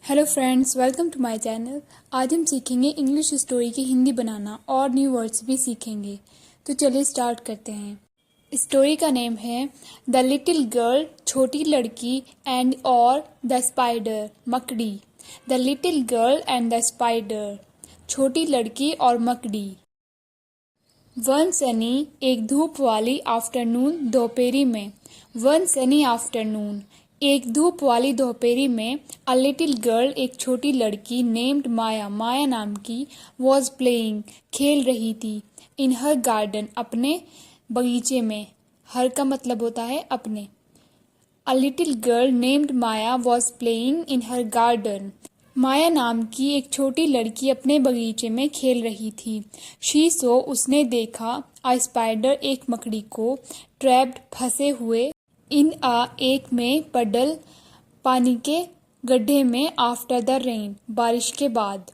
Hello friends, welcome to my channel. आज हम सीखेंगे इंग्लिश स्टोरी की हिंदी बनाना और न्यू वर्ड्स भी सीखेंगे। तो चलिए स्टार्ट करते हैं। स्टोरी का नेम है द लिटिल गर्ल, छोटी लड़की, एंड और द स्पाइडर, मकड़ी। The little girl and the spider, छोटी लड़की और मकड़ी। वन सनी, एक धूप वाली आफ्टरनून, दोपहरी में। वन सनी आफ्टरनून, एक धूप वाली दोपहरी में, अ लिटिल गर्ल, एक छोटी लड़की, नेम्ड माया, माया नाम की, वॉज प्लेइंग, खेल रही थी, इन हर गार्डन, अपने बगीचे में। हर का मतलब होता है अपने। A little girl named Maya was playing in her garden, Maya नाम की एक छोटी लड़की अपने बगीचे में खेल रही थी। शी सो, उसने देखा, अ स्पाइडर, एक मकड़ी को, ट्रैप्ड, फंसे हुए, इन अ, एक में, पडल, पानी के गड्ढे में, आफ्टर द रेन, बारिश के बाद।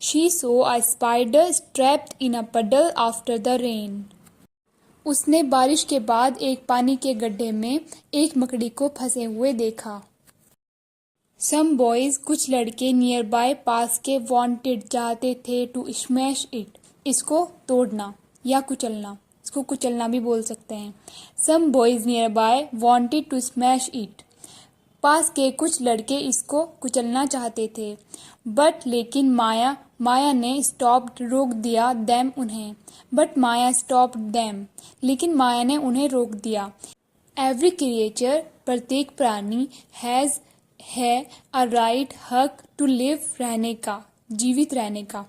She saw a spider trapped in a puddle after the rain, उसने बारिश के बाद एक पानी के गड्ढे में एक मकड़ी को फंसे हुए देखा। सम बॉयज, कुछ लड़के, नियर बाय, पास के, वांटेड, चाहते थे, टू स्मैश इट, इसको तोड़ना या कुचलना, इसको कुचलना भी बोल सकते हैं। Some boys nearby wanted to smash it, पास के कुछ लड़के इसको कुचलना चाहते थे। बट लेकिन माया, माया ने स्टॉप्ड, रोक दिया, देम, उन्हें। बट माया स्टॉप्ड देम, लेकिन माया ने उन्हें रोक दिया। एवरी क्रिएचर, प्रत्येक प्राणी, हैज़, है, अ राइट, हक, टू लिव, रहने का, जीवित रहने का।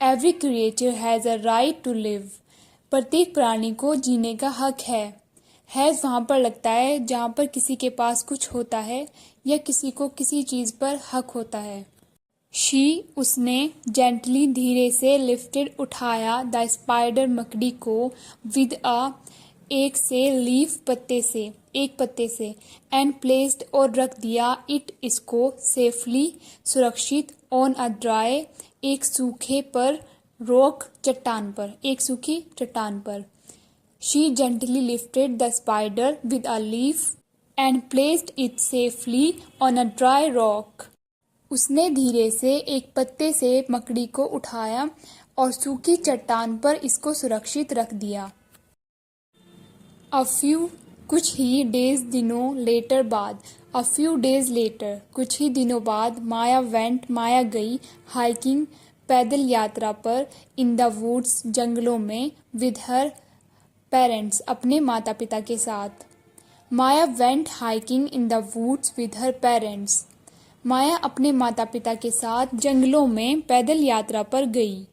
Every creature has a right to live, प्रत्येक प्राणी को जीने का हक है। हैज़ वहाँ पर लगता है जहाँ पर किसी के पास कुछ होता है या किसी को किसी चीज़ पर हक होता है। शी, उसने, जेंटली, धीरे से, लिफ्टेड, उठाया, द स्पाइडर, मकड़ी को, विद अ, एक से, लीफ, पत्ते से, एक पत्ते से, एंड प्लेस्ड, और रख दिया, इट, इसको, सेफली, सुरक्षित, ऑन अ ड्राई, एक सूखे पर, रॉक, चट्टान पर, एक सूखी चट्टान पर। She gently lifted the spider with a leaf and placed it safely on a dry rock, उसने धीरे से एक पत्ते से मकड़ी को उठाया और सूखी चट्टान पर इसको सुरक्षित रख दिया। अ फ्यू, कुछ ही, डेज, दिनों, लेटर, बाद। अ फ्यू डेज लेटर, कुछ ही दिनों बाद, माया वेंट, माया गई, हाइकिंग, पैदल यात्रा पर, इन द वुड्स, जंगलों में, विद हर पेरेंट्स, अपने माता पिता के साथ। Maya went hiking in the woods with her parents, Maya अपने माता पिता के साथ जंगलों में पैदल यात्रा पर गई।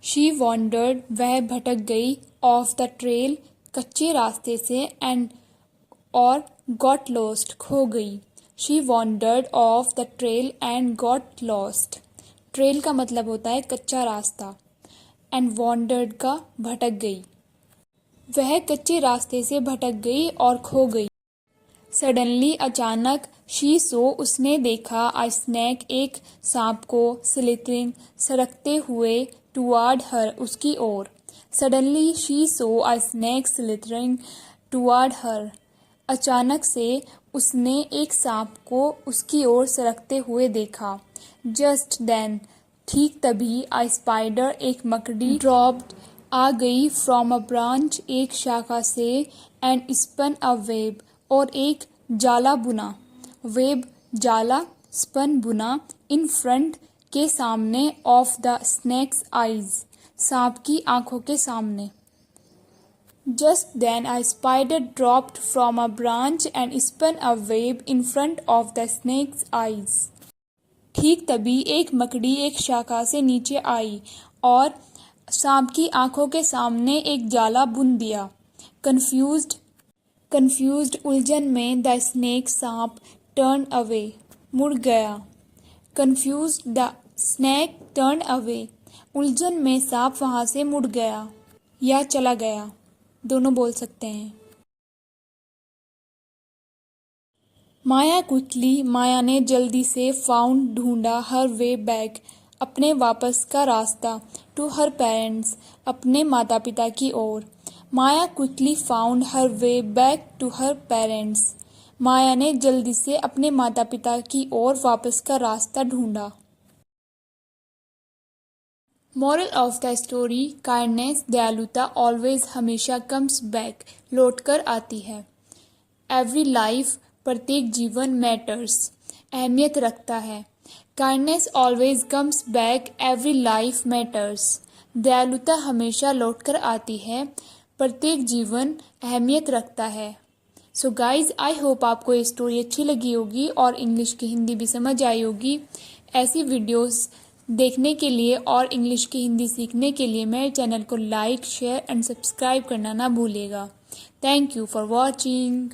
शी वॉन्डर्ड, वह भटक गई, ऑफ द ट्रेल, कच्चे रास्ते से, एंड, और, गॉट लॉस्ट, खो गई। She wandered of the trail and got lost, trail का मतलब होता है कच्चा रास्ता, एंड वॉन्डर्ड का भटक गई, वह कच्चे रास्ते से भटक गई और खो गई। सडनली, अचानक, शी सो, उसने देखा, अ स्नेक, एक सांप को, स्लिथरिंग, सरकते हुए, टुवार्ड हर, उसकी ओर। Suddenly she saw a snake slithering toward her, अचानक से उसने एक सांप को उसकी ओर सरकते हुए देखा। जस्ट देन, ठीक तभी, अ स्पाइडर, एक मकड़ी, ड्रॉप्ड, आ गई, फ्रॉम अ ब्रांच, एक शाखा से, एंड स्पन अ वेब, और एक जाला बुना, वेब, जाला, स्पन, बुना, इन फ्रंट, के सामने, ऑफ द स्नेक्स आईज, सांप की आंखों के सामने। Just then a spider dropped from a branch and spun a web in front of the snake's eyes, ठीक तभी एक मकड़ी एक शाखा से नीचे आई और सांप की आंखों के सामने एक जाला बुन दिया। कंफ्यूज्ड, उलझन में, द स्नेक, सांप, टर्न अवे, मुड़ गया। Confused, the snake turn away, उलझन में सांप वहां से मुड़ गया या चला गया, दोनों बोल सकते हैं। माया क्विकली, माया ने जल्दी से, फाउंड, ढूंढा, हर वे बैक, अपने वापस का रास्ता, टू हर पेरेंट्स, अपने माता पिता की ओर। Maya quickly found her way back to her parents, Maya ने जल्दी से अपने माता पिता की ओर वापस का रास्ता ढूंढा। Moral of the story, kindness, दयालुता ऑलवेज हमेशा कम्स बैक, लौट कर आती है। एवरी लाइफ, प्रत्येक जीवन, मैटर्स, अहमियत रखता है। Kindness always comes back, every life matters. दयालुता हमेशा लौट कर आती है, प्रत्येक जीवन अहमियत रखता है। सो गाइज, आई होप आपको ये स्टोरी अच्छी लगी होगी और इंग्लिश की हिंदी भी समझ आई होगी। ऐसी वीडियोस देखने के लिए और इंग्लिश की हिंदी सीखने के लिए मेरे चैनल को लाइक, शेयर एंड सब्सक्राइब करना ना भूलिएगा। Thank you for watching.